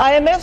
IMF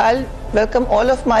I'll welcome all of my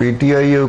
PTI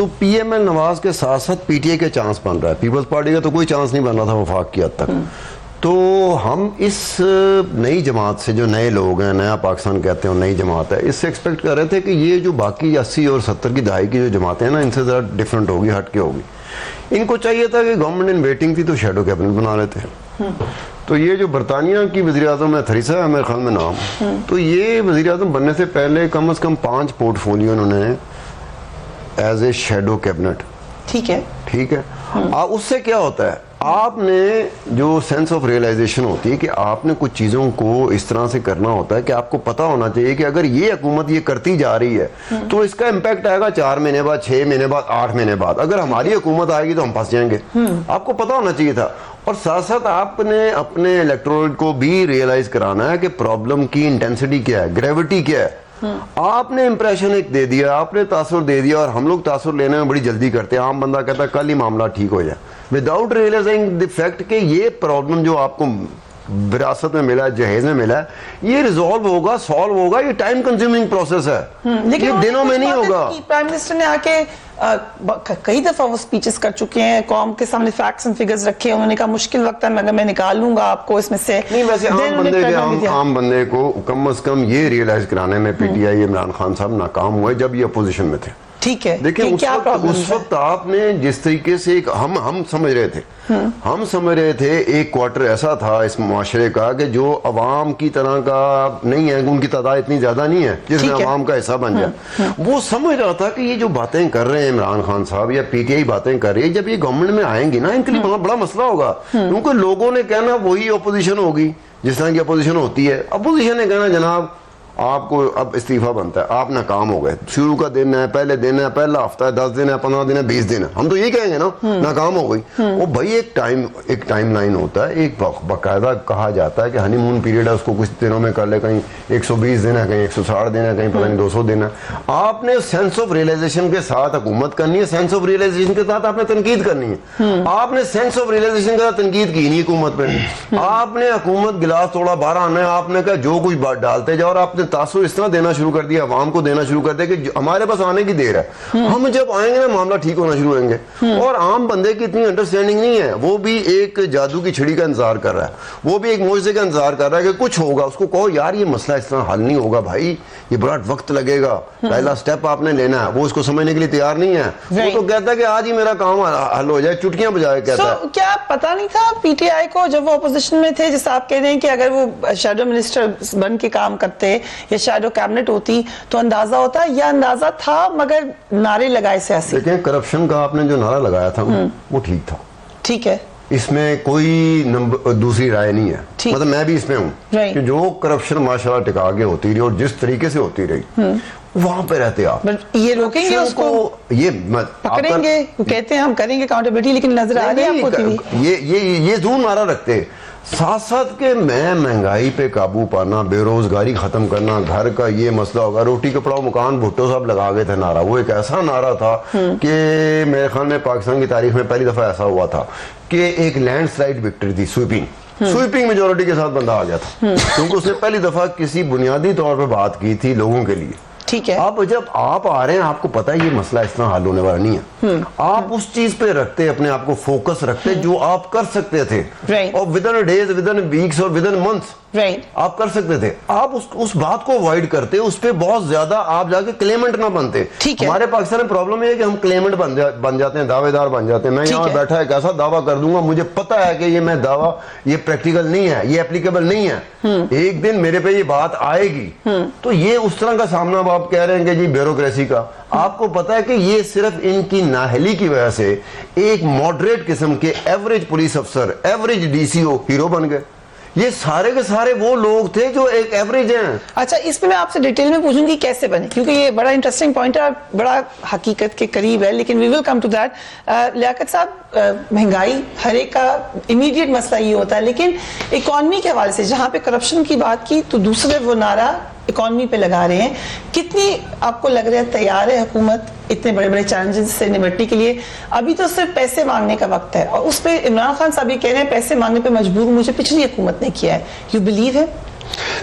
تو P M L نواز کے ساتھ ساتھ پی ٹی آئی کے چانس بن رہا ہے. پیپلز پارٹی کا تو کوئی چانس نہیں بن رہا تھا وفاق کی حد تک. تو ہم اس نئی جماعت سے, جو نئے لوگ ہیں, نیا پاکستان کہتے ہیں, نئی جماعت ہے, اس سے ایکسپیکٹ کر رہے تھے کہ یہ جو باقی 80 اور 70 کی دہائی کی جو جماعتیں ہیں نا, ان سے ذرا ڈفرینٹ ہوگی, ہٹ کے ہوگی. ان کو چاہیے تھا کہ گورنمنٹ ان ویٹنگ تھی تو شیڈو کیبنٹ بنا لیتے ہیں. تو یہ جو برطانیہ کی وزیر اعظم ہے, تھریسا ہے میرے خیال میں نام, تو یہ وزیر اعظم بننے سے پہلے کم از کم 5 پورٹ فولیو انہوں نے ایز اے شیڈو کیبنٹ. ٹھیک ہے, ٹھیک ہے. اس سے کیا ہوتا ہے, آپ نے جو سینس آف ریئلائزیشن ہوتی ہے کہ آپ نے کچھ چیزوں کو اس طرح سے کرنا ہوتا ہے کہ آپ کو پتا ہونا چاہیے کہ اگر یہ حکومت یہ کرتی جا رہی ہے تو اس کا امپیکٹ آئے گا 4 مہینے بعد, 6 مہینے بعد, 8 مہینے بعد. اگر ہماری حکومت آئے گی تو ہم پھنس جائیں گے. آپ کو پتا ہونا چاہیے تھا. اور ساتھ ساتھ آپ نے اپنے الیکٹوریٹ کو بھی ریئلائز کرانا ہے کہ پرابلم کی انٹینسٹی کیا ہے, گریوٹی کیا ہے. آپ نے امپریشن ایک دے دیا, آپ نے تاثر دے دیا, اور ہم لوگ تاثر لینے میں بڑی جلدی کرتے ہیں. عام بندہ کہتا ہے کل ہی معاملہ ٹھیک ہو جائے, وداؤٹ ریئلائزنگ دی فیکٹ کہ یہ پرابلم جو آپ کو وراثت میں ملا ہے, جہیز میں ملا ہے, یہ ریزالو ہوگا, سالو ہوگا. یہ ٹائم کنزیومنگ پروسیس ہے, یہ دنوں میں نہیں ہوگا. پرائم منسٹر نے آ کے کئی دفعہ وہ سپیچز کر چکے ہیں, قوم کے سامنے فیکٹس اینڈ فگرز رکھے, انہوں نے کہا مشکل وقت ہے مگر میں نکال لوں گا آپ کو اس میں سے. نہیں, ویسے عام بندے کو کم از کم یہ ریئلائز کرانے میں P T I Imran Khan صاحب ناکام ہوئے جب یہ اپوزیشن میں تھے. ٹھیک ہے, دیکھیں اس وقت آپ نے جس طریقے سے ہم سمجھ رہے تھے ایک کوارٹر ایسا تھا اس معاشرے کا کہ جو عوام کی طرح کا نہیں ہے, ان کی تعداد اتنی زیادہ نہیں ہے جس میں عوام کا حصہ بن جائے. وہ سمجھ رہا تھا کہ یہ جو باتیں کر رہے ہیں عمران خان صاحب یا پی ٹی آئی باتیں کر رہی ہے, جب یہ گورنمنٹ میں آئیں گی نا, ان کے لیے بڑا مسئلہ ہوگا. کیونکہ لوگوں نے کہنا وہی اپوزیشن ہوگی جس طرح کی اپوزیشن ہوتی ہے. اپوزیشن نے کہنا جناب آپ کو اب استعفیٰ بنتا ہے, آپ ناکام ہو گئے, شروع کا دن ہے, پہلے دن ہے, پہلا ہفتہ ہے, 10 دن ہے, 15 دن ہے, 20 دن ہے, ہم تو یہ کہیں گے نا ناکام ہو گئی. وہ بھائی ایک ٹائم لائن ہوتا ہے, ایک باقاعدہ کہا جاتا ہے کہ ہنی مون پیریڈ ہے, اس کو کچھ دنوں میں کر لے, کہیں 120 دن ہے, کہیں 160 دن ہے, کہیں پتہ نہیں 200 دن ہے. آپ نے سینس آف ریئلائزیشن کے ساتھ حکومت کرنی ہے, سینس آف ریئلائزیشن کے ساتھ آپ نے تنقید کرنی ہے. آپ نے سینس آف ریئلائزیشن کے ساتھ تنقید کی نہیں حکومت پہ. آپ نے حکومت گلاس توڑا 12 آنا ہے, آپ نے کہا جو کچھ بات ڈالتے جاؤ, اور آپ نے تاثر اس طرح دینا شروع کر دیا, عوام کو دینا شروع کر دیا کہ ہمارے پاس آنے کی دیر ہے, ہم جب آئیں گے نا معاملہ ٹھیک ہونا شروع ہوئیں گے. اور عام بندے کی اتنی انڈرسٹینڈنگ نہیں ہے, وہ بھی ایک جادو کی چھڑی کا انتظار کر رہا ہے, وہ بھی ایک معجزے کا انتظار کر رہا ہے کہ کچھ ہوگا. اس کو کہو یار یہ مسئلہ اس طرح حل نہیں ہوگا بھائی, یہ بڑا وقت لگے گا, پہلا سٹیپ آپ نے لینا ہے. وہ اس کو سمجھنے کے لیے تیار نہیں ہے. وہ تو کہتا ہے کہ آج ہی میرا کام حل ہو جائے, چٹکیاں بجائے کہتا ہے. کیا پتا نہیں تھا پی ٹی آئی کو جب وہ اپوزیشن میں تھے, جیسے آپ کہہ رہے ہیں کہ اگر وہ شیڈو منسٹر بن کے کام کرتے یا شیڈو کیبنٹ ہوتی تو اندازہ ہوتا, یا اندازہ تھا مگر نعرے لگائے سیاسی؟ دیکھیں کرپشن کا آپ نے جو نعرہ لگایا تھا وہ ٹھیک تھا. ٹھیک ہے, اس میں کوئی دوسری رائے نہیں ہے. مطلب میں بھی اس میں ہوں کہ جو کرپشن ماشاءاللہ ٹکا کے ہوتی رہی اور جس طریقے سے ہوتی رہی وہاں پہ رہتے آپ. یہ روکیں گے اس کو, یہ پکڑیں گے, کہتے ہیں ہم کریں گے اکاؤنٹیبلٹی, لیکن نظر آ رہی ہے آپ کو یہ ضرور نعرہ رکھتے ساتھ ساتھ کہ میں مہنگائی پہ قابو پانا, بے روزگاری ختم کرنا, گھر کا یہ مسئلہ ہوگا, روٹی کپڑا مکان بھٹو صاحب لگا گئے تھے نعرہ. وہ ایک ایسا نعرہ تھا کہ میرے خیال میں پاکستان کی تاریخ میں پہلی دفعہ ایسا ہوا تھا کہ ایک لینڈ سلائڈ وکٹری تھی, سویپنگ میجورٹی کے ساتھ بندہ آ گیا تھا, کیونکہ اس نے پہلی دفعہ کسی بنیادی طور پہ بات کی تھی لوگوں کے لیے. ٹھیک ہے, اب جب آپ آ رہے ہیں آپ کو پتا ہے یہ مسئلہ اس طرح حل ہونے والا نہیں ہے, آپ اس چیز پہ رکھتے, اپنے آپ کو فوکس رکھتے جو آپ کر سکتے تھے, اور ودن ڈیز, ودن ویکس اور ودن منتھس آپ کر سکتے تھے. آپ اس بات کو اوائڈ کرتے, اس پہ بہت زیادہ آپ جا کے کلیمنٹ نہ بنتے. ہمارے پاکستان میں پرابلم یہ ہے کہ ہم کلیمنٹ بن جاتے ہیں, دعوے دار بن جاتے ہیں. میں یہاں بیٹھا ایک ایسا دعویٰ کر دوں گا, مجھے پتا ہے کہ یہ میں دعویٰ یہ پریکٹیکل نہیں ہے, یہ اپلیکیبل نہیں ہے, ایک دن میرے پہ یہ بات آئے گی. تو یہ اس طرح کا سامنا آپ کہہ رہے ہیں کہ جی بیوروکریسی کا, آپ کو پتا ہے کہ یہ صرف ان کی نااہلی کی وجہ سے ایک ماڈریٹ قسم کے ایوریج پولیس افسر, ایوریج ڈی سی او ہیرو بن گئے. یہ سارے کے سارے وہ لوگ تھے جو ایک ایوریج ہیں. اچھا, اس میں آپ سے ڈیٹیل میں پوچھوں گی کیسے بنے, کیونکہ یہ بڑا انٹرسٹنگ پوائنٹ ہے, بڑا حقیقت کے قریب ہے, لیکن وی ول کم ٹو دیٹ. لیاقت صاحب, مہنگائی ہر ایک کا امیڈیٹ مسئلہ یہ ہوتا ہے, لیکن اکانومی کے حوالے سے جہاں پہ کرپشن کی بات کی تو دوسرے وہ نعرہ اکانومی پہ لگا رہے ہیں. کتنی آپ کو لگ رہا ہے تیار ہے حکومت اتنے بڑے بڑے چیلنجز سے نمٹنے کے لیے؟ ابھی تو صرف پیسے مانگنے کا وقت ہے, اور اس پہ عمران خان صاحب یہ کہہ رہے ہیں پیسے مانگنے پہ مجبور مجھے پچھلی حکومت نے کیا ہے. یو بلیو ہے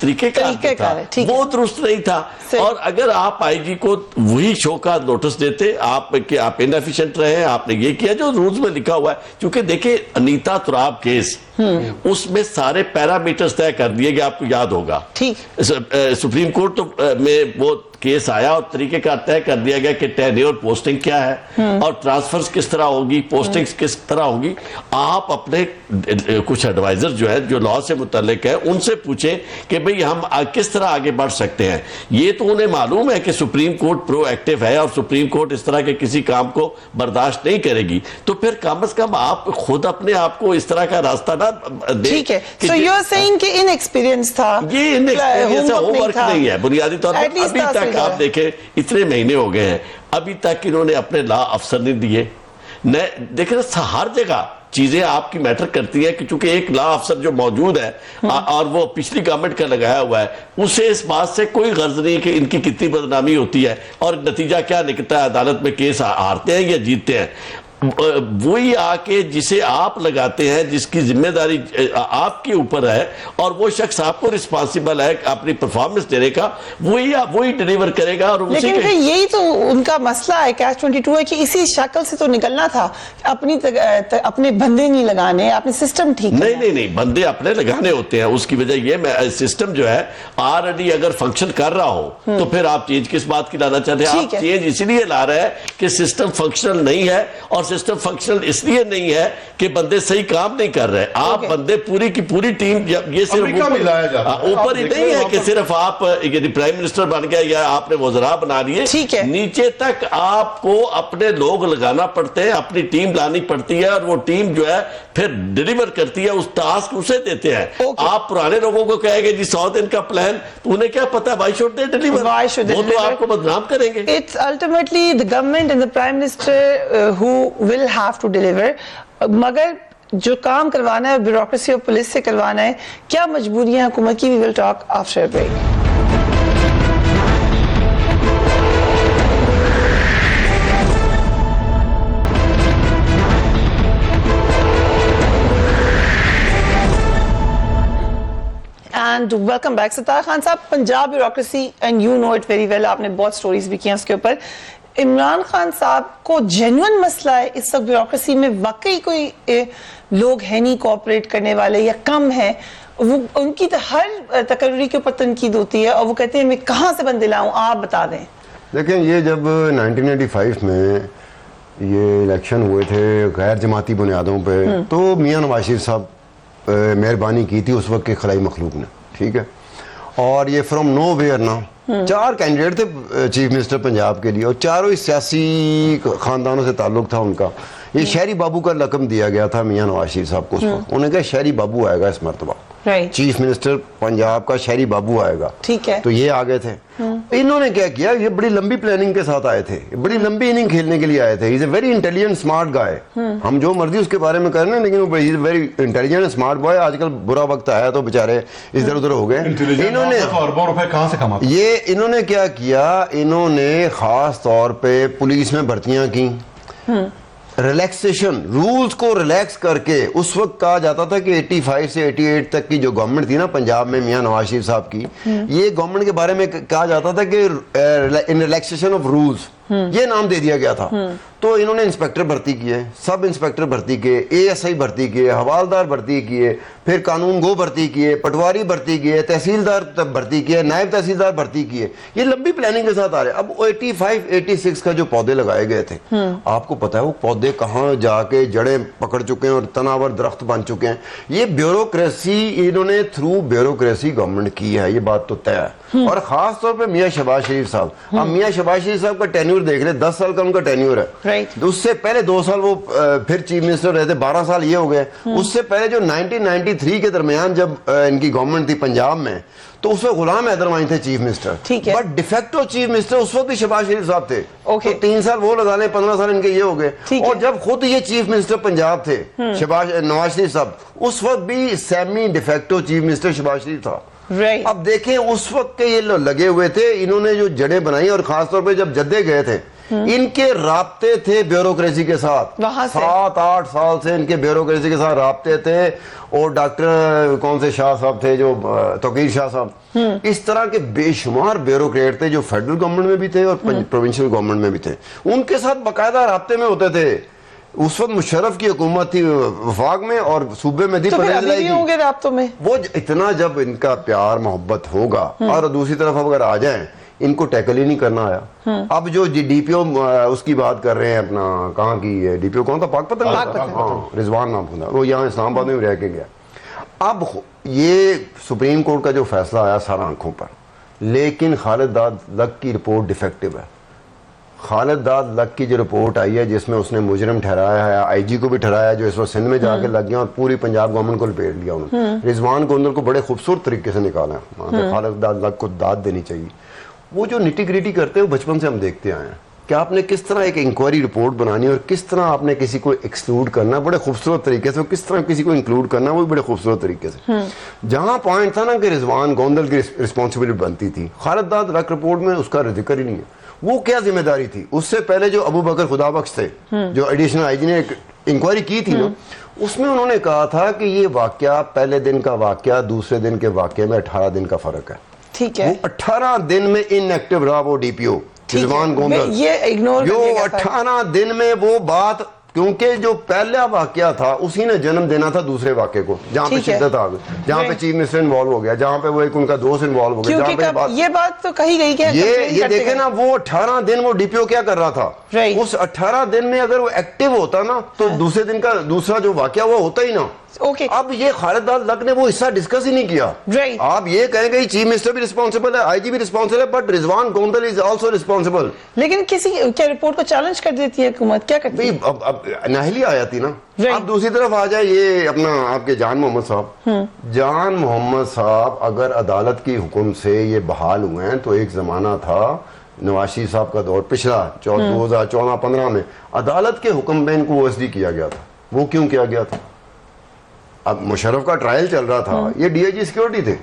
طریقہ کار تھا وہ درست نہیں تھا. اور اگر آپ آئی جی کو وہی شو کا نوٹس دیتے آپ انیفیشنٹ رہے, آپ نے یہ کیا جو رولز میں لکھا ہوا ہے. چونکہ دیکھیں انیتا تراب کیس اس میں سارے پیرامیٹرز طے کر دیے گئے, آپ کو یاد ہوگا سپریم کورٹ میں وہ کیس آیا اور طریقہ کار طے کر دیا گیا کہ ٹینیور پوسٹنگ کیا ہے اور ٹرانسفرز کس طرح ہوگی, پوسٹنگز کس طرح ہوگی. آپ اپنے کچھ ایڈوائزر جو ہے جو لاء سے متعلق ہے ان سے پوچھیں کہ بھئی ہم کس طرح آگے بڑھ سکتے ہیں. یہ تو انہیں معلوم ہے کہ سپریم کورٹ پرو ایکٹیو ہے اور سپریم کورٹ اس طرح کے کسی کام کو برداشت نہیں کرے گی, تو پھر کم از کم آپ خود اپنے آپ کو اس طرح کا راستہ نہ دیں. ٹھیک ہے, سو یو آر سیئنگ کہ ان ایکسپیرینس تھا, یہ ان ایکسپیرینس ہے, ہوم ورک نہیں ہے بنیادی طور پر. ابھی تک آپ دیکھیں اتنے مہینے ہو گئے ہیں, ابھی تک انہوں نے اپنے لا افسر نہیں دیے. دیکھیں ہر جگہ چیزیں آپ کی میٹر کرتی ہیں کہ چونکہ ایک لا افسر جو موجود ہے اور وہ پچھلی گورنمنٹ کا لگایا ہوا ہے, اسے اس بات سے کوئی غرض نہیں کہ ان کی کتنی بدنامی ہوتی ہے اور نتیجہ کیا نکلتا ہے, عدالت میں کیس ہارتے ہیں یا جیتتے ہیں. وہی آ کے جسے آپ لگاتے ہیں جس کی ذمہ داری آپ کے اوپر ہے اور وہ شخص آپ کو رسپانسیبل ہے اپنی پرفارمنس دینے کا, وہی ڈیلیور کرے گا. اور لیکن پھر یہی تو ان کا مسئلہ ہے, کیچ 22 ہے کہ اسی شکل سے تو نکلنا تھا, اپنے بندے نہیں لگانے, اپنے سسٹم ٹھیک نہیں بندے اپنے لگانے ہوتے ہیں. اس کی وجہ یہ سسٹم جو ہے آلریڈی اگر فنکشن کر رہا ہو تو پھر آپ چینج کس بات کی لانا چاہتے ہیں؟ آپ چینج اسی لیے لا رہے ہیں کہ سسٹم فنکشنل نہیں ہے, اور سسٹم فنکشنل اس لیے نہیں ہے کہ بندے صحیح کام نہیں کر رہے. آپ بندے پوری کی پوری ٹیم, یہ صرف اوپر ہی نہیں ہے کہ صرف آپ پرائم منسٹر بن گیا یا آپ نے وزراء بنا لیے, نیچے تک آپ کو اپنے لوگ لگانا پڑتے ہیں, اپنی ٹیم لانی پڑتی ہے, اور وہ ٹیم جو ہے پھر ڈیلیور کرتی ہے, اس ٹاسک اسے دیتے ہیں. آپ پرانے لوگوں کو کہیں گے جی 100 دن کا پلان, تو انہیں کیا پتا وائی شوڈ دے ڈیلیور, وہ تو آپ کو بدنام کریں گے. It's ultimately the government and the prime minister who will have to deliver. مگر جو کام کروانا ہے بیوروکریسی اور پولیس سے کروانا ہے, کیا مجبوریاں ہیں حکومت کی؟ we will talk after a break. And welcome back. ستار خان صاحب, Punjab bureaucracy and you know it very well, آپ نے بہت سٹوریز بھی کی ہیں اس کے اوپر. عمران خان صاحب کو جینوئن مسئلہ ہے اس وقت بیوروکریسی میں, واقعی کوئی لوگ ہیں نہیں کوآپریٹ کرنے والے یا کم ہیں؟ ان کی تو ہر تقرری کے اوپر تنقید ہوتی ہے اور وہ کہتے ہیں میں کہاں سے بندے لاؤں, آپ بتا دیں. دیکھیں یہ جب 1985 میں یہ الیکشن ہوئے تھے غیر جماعتی بنیادوں پہ, تو میاں نواز شریف صاحب مہربانی کی تھی اس وقت کے خلائی مخلوق نے, ٹھیک ہے, اور یہ فرام نو ویئر نا 4 کینڈیڈیٹ تھے چیف منسٹر پنجاب کے لیے, اور چاروں ہی سیاسی خاندانوں سے تعلق تھا ان کا. یہ شہری بابو کا لقب دیا گیا تھا میاں نواز شریف صاحب کو اس وقت, انہوں نے کہا شہری بابو آئے گا اس مرتبہ, چیف منسٹر پنجاب کا شہری بابو آئے گا, ٹھیک ہے. تو یہ آگے تھے. انہوں نے کیا کیا, یہ بڑی لمبی پلاننگ کے ساتھ آئے تھے, بڑی لمبی اننگ کھیلنے کے لیے آئے تھے. ہی is a very intelligent smart گائے, ہم جو مرضی اس کے بارے میں کر رہے ہیں, لیکن وہ ہی is a very intelligent smart boy. آج کل برا وقت آیا تو بیچارے ادھر ادھر ہو گئے. انہوں نے کیا کیا, انہوں نے خاص طور پہ پولیس میں بھرتیاں کی, ریلیکسیشن رولز کو ریلیکس کر کے. اس وقت کہا جاتا تھا کہ 85 سے 88 تک کی جو گورنمنٹ تھی نا پنجاب میں میاں نواز شریف صاحب کی, یہ گورنمنٹ کے بارے میں کہا جاتا تھا کہ ان ریلیکسیشن آف رولز, یہ نام دے دیا گیا تھا. تو انہوں نے انسپیکٹر بھرتی کیے, سب انسپیکٹر بھرتی کیے, ASI بھرتی کیے, حوالدار بھرتی کیے, پھر قانون گو بھرتی کیے, پٹواری بھرتی کیے, تحصیلدار بھرتی کیے, نائب تحصیلدار بھرتی کیے. یہ لمبی پلاننگ کے ساتھ آ رہے. اب 85-86 کا جو پودے لگائے گئے تھے, آپ کو پتا ہے وہ پودے کہاں جا کے جڑیں پکڑ چکے ہیں اور تناور درخت بن چکے ہیں. یہ بیوروکریسی انہوں نے تھرو بیوروکریسی گورنمنٹ کی ہے, یہ بات تو طے ہے. اور خاص طور پہ میاں شہباز شریف صاحب, اب میاں شہباز شریف صاحب کا ٹینیور دیکھ لیں, 10 سال کا ان کا ٹینیور ہے. اس سے پہلے 2 سال وہ پھر چیف منسٹر رہتے, 12 سال یہ ہو گئے. اس سے پہلے جو 1993 کے درمیان جب ان کی گورنمنٹ تھی پنجاب میں, تو اس وقت غلام حیدر وانی تھے chief minister, but de facto chief minister اس وقت بھی شہباز شریف صاحب تھے. تو 3 سال وہ لگا لیں, 15 سال ان کے یہ ہو گئے. اور جب خود یہ چیف منسٹر پنجاب تھے نواز شریف صاحب, اس وقت بھی semi de facto chief minister Shahbaz Sharif تھا. اب دیکھیں اس وقت کے یہ لگے ہوئے تھے, انہوں نے جو جڑیں بنائی, اور خاص طور پہ جب جدے گئے تھے ان کے رابطے تھے بیوروکریسی کے ساتھ, 7-8 سال سے ان کے بیوروکریسی کے ساتھ رابطے تھے. اور ڈاکٹر کون سے شاہ صاحب تھے, جو توقیر شاہ صاحب, اس طرح کے بے شمار بیوروکریٹ تھے جو فیڈرل گورنمنٹ میں بھی تھے اور پروونشل گورنمنٹ میں بھی تھے. ان کے ساتھ باقاعدہ رابطے میں ہوتے تھے. اس وقت مشرف کی حکومت تھی وفاق میں اور صوبے میں تھی پرویز ہوں گے رابطوں میں. وہ اتنا جب ان کا پیار محبت ہوگا, اور دوسری طرف اگر آ جائیں, ان کو ٹیکل ہی نہیں کرنا آیا. اب جو ڈی پی او اس کی بات کر رہے ہیں, اپنا کہاں کی ڈی پی او کون تھا, پاک پتن, ہاں رضوان نام تھا, وہ یہاں اسلام آباد میں رہ کے گیا. اب یہ سپریم کورٹ کا جو فیصلہ آیا سارا آنکھوں پر, لیکن خالد داد لک کی رپورٹ ڈیفیکٹو ہے. خالد داد لک کی جو رپورٹ آئی ہے جس میں اس نے مجرم ٹھہرایا ہے, آئی جی کو بھی ٹھہرایا جو اس وقت سندھ میں جا کے لگ گیا, اور پوری پنجاب گورنمنٹ کو لپیٹ لیا انہوں نے. رضوان گوندل کو بڑے خوبصورت طریقے سے نکالا ہے. خالد داد لک کو داد دینی چاہیے. وہ جو نٹی گریٹی کرتے ہیں بچپن سے ہم دیکھتے آئے ہیں کہ آپ نے کس طرح ایک انکوائری رپورٹ بنانی اور کس طرح آپ نے کسی کو ایکسکلوڈ کرنا بڑے خوبصورت طریقے سے, کس طرح کسی کو انکلوڈ کرنا وہ بھی بڑے خوبصورت طریقے سے. جہاں پوائنٹ تھا نا کہ رضوان گوندل کی رسپانسبلٹی بنتی تھی, خالد داد لک رپورٹ میں اس کا ذکر ہی نہیں ہے. وہ کیا ذمہ داری تھی؟ اس سے پہلے جو ابو بکر خدا بخش تھے, جو ایڈیشنل آئی جی نے انکوائری کی تھی نا, اس میں انہوں نے کہا تھا کہ یہ واقعہ پہلے دن کا واقعہ دوسرے دن کے واقعے میں 18 دن کا فرق ہے. ٹھیک ہے, وہ 18 دن میں ان ایکٹیو رہا وہ ڈی پی او رضوان گوندل. یہ اگنور جو 18 دن میں وہ بات, کیونکہ جو پہلا واقعہ تھا اسی نے جنم دینا تھا دوسرے واقعے کو, جہاں پہ شدت آ گئی, جہاں پہ چیف منسٹر انوالو ہو گیا, جہاں پہ وہ ایک ان کا دوست انوالو ہو گیا, جہاں پہ یہ بات تو کہی گئی کہ یہ دیکھیں نا, وہ 18 دن وہ ڈی پی او کیا کر رہا تھا. اس 18 دن میں اگر وہ ایکٹیو ہوتا نا تو دوسرے دن کا دوسرا جو واقعہ وہ ہوتا ہی نا. اب یہ خالد داد لک نے وہ حصہ ڈسکس ہی نہیں کیا. آپ یہ کہیں گے چیف منسٹر بھی رسپانسبل ہے, آئی جی بھی رسپانسبل ہے, but Rizwan Gondal is also responsible. لیکن کسی کیا رپورٹ کو چیلنج کر دیتی ہے حکومت, کیا کرتی ہے؟ اب ناہلی آیا تھی نا. اب دوسری طرف آ جائے یہ اپنا آپ کے جان محمد صاحب. جان محمد صاحب اگر عدالت کی حکم سے یہ بحال ہوئے ہیں, تو ایک زمانہ تھا نواز شریف صاحب کا دور پچھلا 2014-15 میں عدالت کے حکم میں ان کو او ایس ڈی کیا گیا تھا. وہ کیوں کیا گیا تھا؟ اب مشرف کا ٹرائل چل رہا تھا, یہ ڈی آئی جی سیکیورٹی تھے,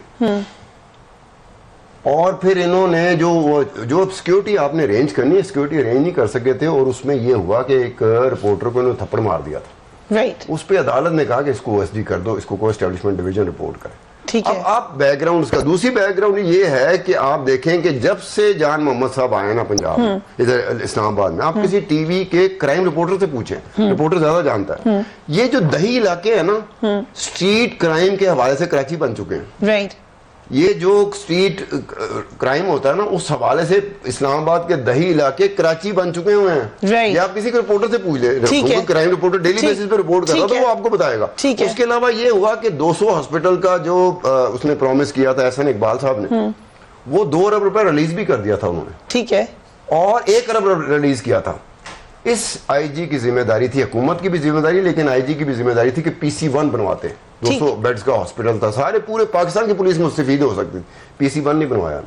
اور پھر انہوں نے جو سیکیورٹی آپ نے ارینج کرنی ہے سیکیورٹی ارینج نہیں کر سکے تھے, اور اس میں یہ ہوا کہ ایک رپورٹر کو انہوں نے تھپڑ مار دیا تھا. اس پہ عدالت نے کہا کہ اس کو او ایس ڈی کر دو, اس کو اسٹیبلشمنٹ ڈویژن رپورٹ کرے. اب آپ بیک گراؤنڈ, اس کا دوسری بیک گراؤنڈ یہ ہے کہ آپ دیکھیں کہ جب سے جان محمد صاحب آئے نا پنجاب ادھر اسلام آباد میں, آپ کسی ٹی وی کے کرائم رپورٹر سے پوچھیں, رپورٹر زیادہ جانتا ہے, یہ جو دہی علاقے ہیں نا اسٹریٹ کرائم کے حوالے سے کراچی بن چکے ہیں. یہ جو اسٹریٹ کرائم ہوتا ہے نا اس حوالے سے اسلام آباد کے دہی علاقے کراچی بن چکے ہوئے ہیں. یہ آپ کسی کے رپورٹر سے پوچھ لیں, کرائم رپورٹر ڈیلی بیسس پہ رپورٹ کر رہا تو وہ آپ کو بتائے گا. اس کے علاوہ یہ ہوا کہ 200 ہاسپٹل کا جو اس نے پرومس کیا تھا احسن اقبال صاحب نے, وہ 2 ارب روپے ریلیز بھی کر دیا تھا انہوں نے. ٹھیک ہے, اور 1 ارب ریلیز کیا تھا. اس آئی جی کی ذمہ داری تھی, حکومت کی بھی ذمہ داری, لیکن آئی جی کی بھی ذمہ داری تھی کہ پی سی 1 بنواتے. 200 بیڈز کا ہاسپٹل تھا, سارے پورے پاکستان کی پولیس مستفید ہو سکتی, پی سی 1 نہیں بنوایا.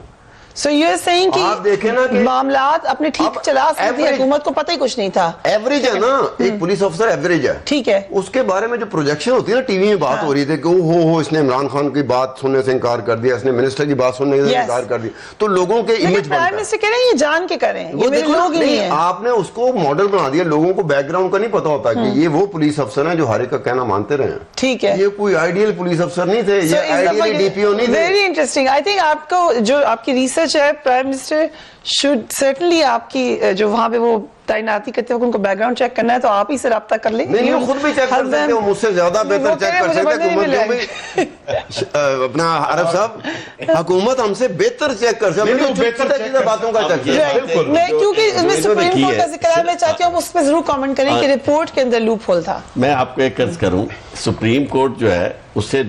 So you're saying کہ آپ دیکھیں نا کہ معاملات اپنے ٹھیک چلا سکتی ہے, حکومت کو پتہ ہی کچھ نہیں تھا. ایوریج ہے نا, ایک پولیس افسر ایوریج ہے, ٹھیک ہے, اس کے بارے میں جو پروجیکشن ہوتی ہے نا, ٹی وی میں بات ہو رہی تھی کہ ہو اس نے عمران خان کی بات سننے سے انکار کر دیا, اس نے منسٹر کی بات سننے سے انکار کر دیا, تو لوگوں کے امیج پرائم منسٹر کہہ رہے ہیں یہ جان کے کریں, یہ میرے لوگ ہی نہیں ہیں. آپ نے اس کو ماڈل بنا دیا, لوگوں کو بیک گراؤنڈ کا نہیں پتا ہوتا کہ یہ وہ پولیس افسر ہیں جو ہر ایک کا کہنا مانتے رہے ہیں. ٹھیک ہے, یہ کوئی آئیڈیل پولیس افسر نہیں تھے, یہ آئیڈیل ڈی پی او نہیں تھے. Very interesting. آئی تھنک آپ کو جو آپ کی ریسرچ ہے, پرائم منسٹر should certainly آپ کی جو وہاں پہ وہ تعیناتی کرتے ہیں ان کو بیک گراؤنڈ چیک کرنا ہے تو آپ ہی سے رابطہ کر لیں. نہیں, وہ خود بھی چیک کر سکتے ہیں, مجھ سے زیادہ بہتر چیک کر سکتے ہیں. اپنا عرب صاحب, حکومت ہم سے بہتر چیک کر سکتے ہیں باتوں کا چیک. میں کیونکہ اس میں سپریم کورٹ کا ذکر ہے, میں چاہتی ہوں اس پہ ضرور کامنٹ کریں کہ رپورٹ کے اندر لوپ ہول تھا. میں آپ کو ایک عرض کروں, سپریم کورٹ جو ہے اس سے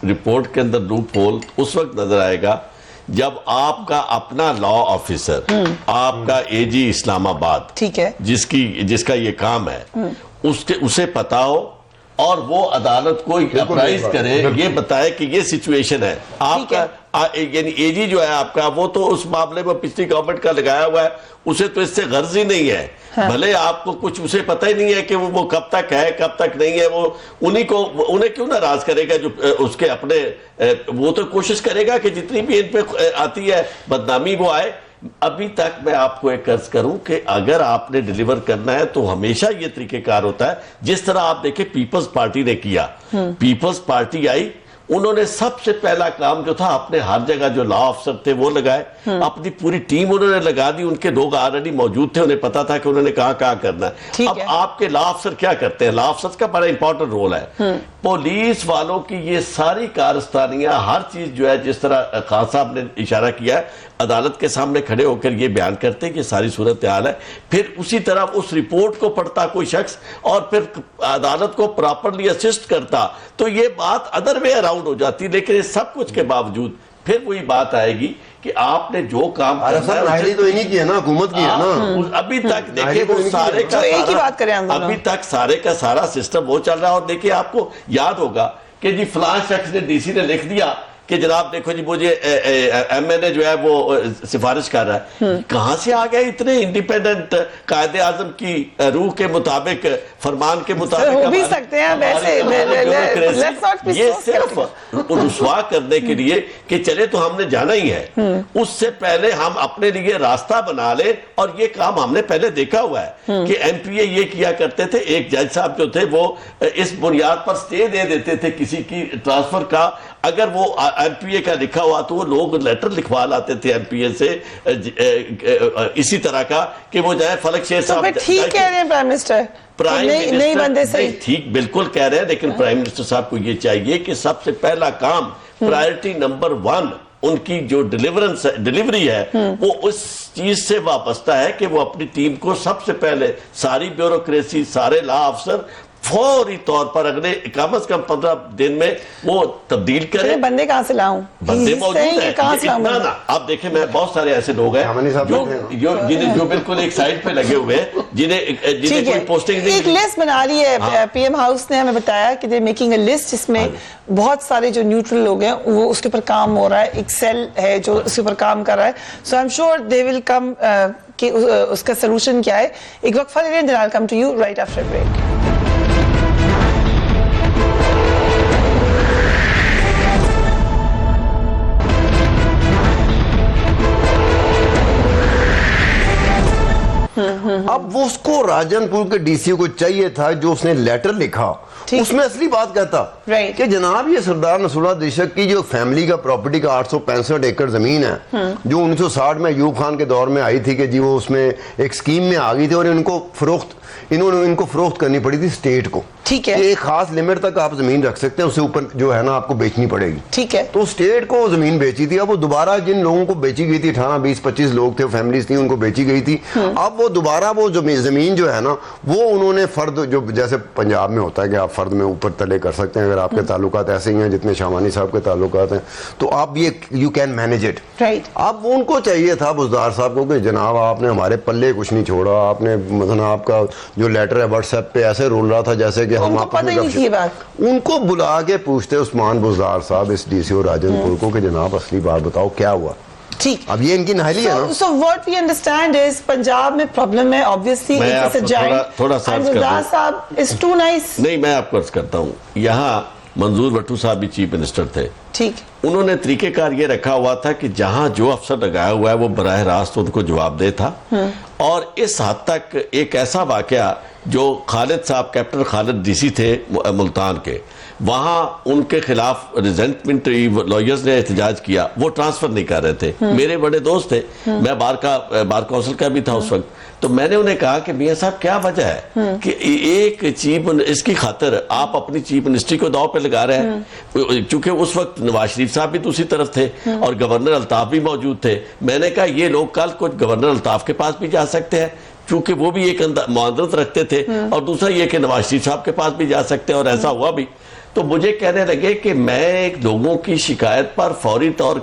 رپورٹ کے اندر لوپ ہول اس وقت نظر آئے گا جب آپ کا اپنا لا آفیسر, آپ کا اے جی اسلام آباد, ٹھیک ہے, جس کا یہ کام ہے, اسے پتا ہو اور وہ عدالت کو اپرائز کرے, یہ بتائے کہ یہ سچویشن ہے. آپ کا یعنی اے جی جو ہے آپ کا, وہ تو اس معاملے میں پچھلی گورنمنٹ کا لگایا ہوا ہے, اسے تو اس سے غرض ہی نہیں ہے. بھلے آپ کو کچھ اسے پتہ ہی نہیں ہے کہ وہ کب تک ہے کب تک نہیں ہے, وہ انہیں کیوں ناراض کرے گا جو اس کے اپنے, وہ تو کوشش کرے گا کہ جتنی بھی ان پہ آتی ہے بدنامی وہ آئے, ابھی تک میں آپ کو ایک عرض کروں کہ اگر آپ نے ڈیلیور کرنا ہے تو ہمیشہ یہ طریقہ کار ہوتا ہے جس طرح آپ دیکھیں پیپلز پارٹی نے کیا. پیپلز پارٹی آئی, انہوں نے سب سے پہلا کام جو تھا اپنے ہر جگہ جو لا افسر تھے وہ لگائے, اپنی پوری ٹیم انہوں نے لگا دی, ان کے لوگ آلریڈی موجود تھے, انہیں پتا تھا کہ انہوں نے کہاں کہاں کرنا ہے. اب آپ کے لا افسر کیا کرتے ہیں؟ لا افسر کا بڑا امپورٹنٹ رول ہے. پولیس والوں کی یہ ساری کارستانیاں, ہر چیز جو ہے, جس طرح خان صاحب نے اشارہ کیا ہے, عدالت کے سامنے کھڑے ہو کر یہ بیان کرتے کہ ساری صورتحال ہے, پھر اسی طرح اس رپورٹ کو پڑھتا کوئی شخص اور پھر عدالت کو پراپرلی اسسٹ کرتا, تو یہ بات ادر وے اراؤنڈ ہو جاتی. لیکن اس سب کچھ کے باوجود پھر وہی بات آئے گی کہ آپ نے جو کام تو انہی کی ہے نا, حکومت کی ہے نا. ابھی تک دیکھیں وہ سارے کا سارا, ابھی تک سارے کا سارا سسٹم وہ چل رہا ہے. اور دیکھیں آپ کو یاد ہوگا کہ جی فلاں شخص نے ڈی سی نے لکھ دیا کہ جناب دیکھو جی مجھے ایم این اے جو ہے وہ سفارش کر رہا ہے. کہاں سے آ گیا اتنے انڈیپینڈنٹ قائد اعظم کی روح کے مطابق, فرمان کے مطابق؟ ہو بھی سکتے ہیں ویسے, یہ صرف رسوا کرنے کے لیے کہ چلے تو ہم نے جانا ہی ہے, اس سے پہلے ہم اپنے لیے راستہ بنا لیں. اور یہ کام ہم نے پہلے دیکھا ہوا ہے کہ ایم پی اے یہ کیا کرتے تھے, ایک جج صاحب جو تھے وہ اس بنیاد پر سٹے دے دیتے تھے کسی کی ٹرانسفر کا, اگر وہ ایم پی اے کا لکھا ہوا تو وہ لوگ لیٹر لکھوا لاتے تھے ایم پی اے سے اسی طرح کا کہ وہ جائے فلک شیر صاحب. ٹھیک کہہ رہے ہیں پرائم منسٹر, نہیں بندے سے ٹھیک بالکل کہہ رہے ہیں, لیکن پرائم منسٹر صاحب کو یہ چاہیے کہ سب سے پہلا کام پرائرٹی نمبر 1 ان کی جو ڈیلیوری ہے وہ اس چیز سے وابستہ ہے کہ وہ اپنی ٹیم کو سب سے پہلے ساری بیوروکریسی, سارے لا افسر فوری طور پر اگلے کم از کم 15 دن میں وہ تبدیل کریں. بندے کہاں سے لاؤں؟ بندے موجود ہیں. آپ دیکھیں میں بہت سارے ایسے لوگ ہیں جو بالکل ایک سائٹ پہ لگے ہوئے ہیں جنہیں کوئی پوسٹنگ نہیں. ایک لسٹ بنا رہی ہے پی ایم ہاؤس نے, ہمیں بتایا کہ they're making a list جس میں بہت سارے جو نیوٹرل لوگ ہیں وہ اس کے اوپر کام ہو رہا ہے, ایک سیل ہے جو اس کے اوپر کام کر رہا ہے. So I am sure they will come کہ اس کا سلوشن کیا ہے. ایک وقفہ لے لیں, then I'll come to you right after a break. اب وہ اس کو راجن پور کے ڈی سی کو چاہیے تھا جو اس نے لیٹر لکھا, اس میں اصلی بات کہتا کہ جناب یہ سردار نصر اللہ دیشک کی جو فیملی کا پراپرٹی کا 865 ایکڑ زمین ہے جو 1960 میں ایوب خان کے دور میں آئی تھی کہ جی وہ اس میں ایک سکیم میں آ گئی تھی اور انہوں نے ان کو فروخت کرنی پڑی تھی اسٹیٹ کو. ٹھیک ہے, ایک خاص لمٹ تک آپ زمین رکھ سکتے ہیں, اس سے اوپر جو ہے نا آپ کو بیچنی پڑے گی. ٹھیک ہے, تو اسٹیٹ کو زمین بیچی تھی. اب وہ دوبارہ جن لوگوں کو بیچی گئی تھی 18 20 25 لوگ تھے, فیملیز تھیں, ان کو بیچی گئی تھی. اب وہ دوبارہ وہ زمین جو ہے نا وہ انہوں نے فرد, جو جیسے پنجاب میں ہوتا ہے کہ آپ فرد میں اوپر تلے کر سکتے ہیں, اگر آپ کے تعلقات ایسے ہی ہیں جتنے شامانی صاحب کے تعلقات ہیں تو آپ یہ یو کین مینیج اٹ. اب ان کو چاہیے تھا بزدار صاحب کو کہ جناب آپ نے ہمارے پلے کچھ نہیں چھوڑا, آپ نے مثلا آپ کا جو لیٹر ہے واٹس ایپ پہ ایسے رول رہا تھا جیسے کہ ہم آپ ان کو بلا کے پوچھتے عثمان بزدار صاحب اس ڈی سی اور راجن پور کو کہ جناب اصلی بات بتاؤ کیا ہوا. ٹھیک, اب یہ ان کی ناہلی ہے نا. So what we understand is Punjab میں پرابلم ہے obviously. تھوڑا سا صاحب is too nice. نہیں, میں آپ کو عرض کرتا ہوں, یہاں منظور بٹو صاحب بھی چیف منسٹر تھے. ٹھیک, انہوں نے طریقہ کار یہ رکھا ہوا تھا کہ جہاں جو افسر لگایا ہوا ہے وہ براہ راست ان کو جواب دہ تھا. اور اس حد تک ایک ایسا واقعہ جو خالد صاحب, کیپٹن خالد ڈی سی تھے ملتان کے, وہاں ان کے خلاف ریزنٹمنٹ لائرز نے احتجاج کیا, وہ ٹرانسفر نہیں کر رہے تھے. میرے بڑے دوست تھے, میں بار کونسل کا بھی تھا اس وقت, تو میں نے انہیں کہا کہ میاں صاحب کیا وجہ ہے کہ ایک چیف اس کی خاطر آپ اپنی چیف منسٹری کو داؤ پہ لگا رہے ہیں. چونکہ اس وقت نواز شریف صاحب بھی دوسری طرف تھے اور گورنر الطاف بھی موجود تھے. میں نے کہا یہ لوگ کل کچھ گورنر الطاف کے پاس بھی جا سکتے ہیں چونکہ وہ بھی ایک معذرت رکھتے تھے, اور دوسرا یہ کہ نواز شریف صاحب کے پاس بھی جا سکتے ہیں, اور ایسا ہوا بھی. تو مجھے کہنے لگے کہ میں لوگوں کی شکایت پر فوری طور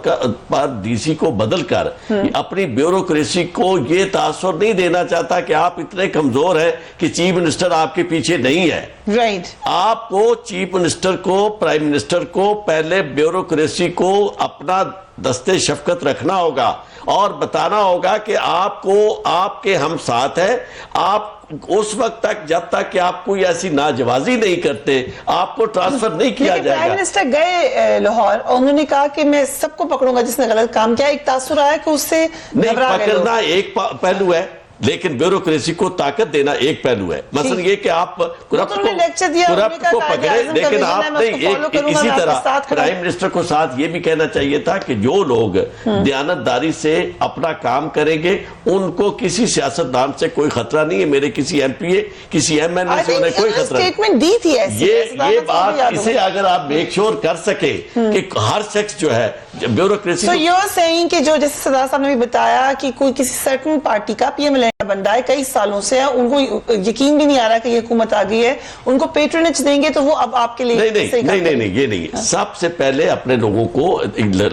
پر ڈی سی کو بدل کر اپنی بیوروکریسی کو یہ تاثر نہیں دینا چاہتا کہ آپ اتنے کمزور ہیں کہ چیف منسٹر آپ کے پیچھے نہیں ہے. آپ کو چیف منسٹر کو, پرائم منسٹر کو پہلے بیوروکریسی کو اپنا دستے شفقت رکھنا ہوگا اور بتانا ہوگا کہ آپ کو, آپ کے ہم ساتھ ہیں, آپ اس وقت تک جب تک کہ آپ کوئی ایسی ناجوازی نہیں کرتے آپ کو ٹرانسفر نہیں کیا لیکن جائے پرائم گا. منسٹر گئے لاہور اور انہوں نے کہا کہ میں سب کو پکڑوں گا جس نے غلط کام کیا. ایک تاثر آیا کہ اس سے نہیں, گھبرا گئے لوگ. پکڑنا ایک پہلو ہے لیکن بیوروکریسی کو طاقت دینا ایک پہلو ہے. مثلا یہ کہ آپ کرپٹ کو پکڑے, لیکن آپ نہیں اسی طرح پرائم منسٹر کو ساتھ یہ بھی کہنا چاہیے تھا کہ جو لوگ دیانتداری سے اپنا کام کریں گے ان کو کسی سیاستدان سے کوئی خطرہ نہیں ہے. میرے کسی ایم پی اے کسی ایم این اے سے انہیں کوئی خطرہ نہیں. یہ بات اسے اگر آپ میک شور کر سکیں کہ ہر شخص جو ہے بیوروکریسی. So you're saying کہ جو جیسے صدر صاحب نے بھی بتایا کہ کوئی کسی سرٹن پارٹی کا پی ایم ایل اے بندہ ہے کئی سالوں سے, ان کو یقین بھی نہیں آ رہا کہ یہ حکومت آ گئی ہے, ان کو پیٹرنیج دیں گے تو وہ اب آپ کے لیے نہیں یہ نہیں. سب سے پہلے اپنے لوگوں کو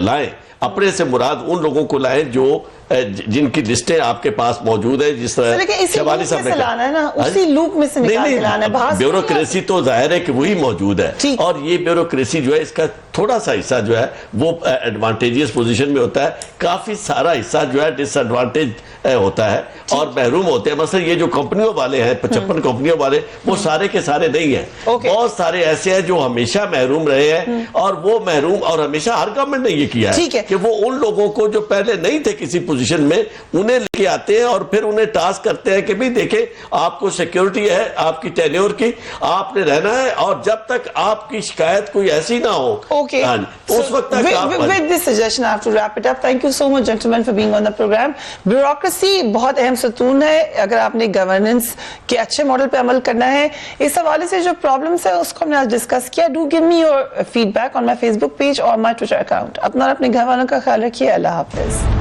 لائیں, اپنے سے مراد ان لوگوں کو لائیں جو جن کی لسٹیں آپ کے پاس موجود ہیں. جس طرح شہبازی صاحب نے کہا اسی لوپ میں سے نکال کے لانا ہے. بیوروکریسی تو ظاہر ہے کہ وہی موجود ہے, اور یہ بیوروکریسی جو ہے اس کا تھوڑا سا حصہ جو ہے وہ ایڈوانٹیجیس پوزیشن میں ہوتا ہے, کافی سارا حصہ جو ہے ڈس ایڈوانٹیج ہوتا ہے اور محروم ہوتے ہیں. مثلا یہ جو کمپنیوں والے ہیں 55 کمپنیوں والے, وہ سارے کے سارے نہیں ہیں. بہت سارے ایسے ہیں جو ہمیشہ محروم رہے ہیں, اور وہ محروم, اور ہمیشہ ہر گورنمنٹ نے یہ کیا ہے کہ وہ ان لوگوں کو جو پہلے نہیں تھے کسی پوزیشن میں انہیں لے کے آتے ہیں اور پھر انہیں ٹاسک کرتے ہیں کہ بھی دیکھیں آپ کو سیکیورٹی ہے آپ کی ٹینیور کی, آپ نے رہنا ہے, اور جب تک آپ کی شکایت کوئی ایسی نہ ہو اس وقت تک آپ. With this suggestion I have to wrap it up. Thank you so much gentlemen for being on the program. Bureaucracy بہت اہم ستون ہے اگر آپ نے گورننس کے اچھے ماڈل پہ عمل کرنا ہے. اس حوالے سے جو پرابلمس ہے اس کو ہم نے آج ڈسکس کیا. Do give me your feedback on my Facebook page اور مائی ٹویٹر اکاؤنٹ. اپنا اور اپنے گھر والوں کا خیال رکھیے. اللہ حافظ.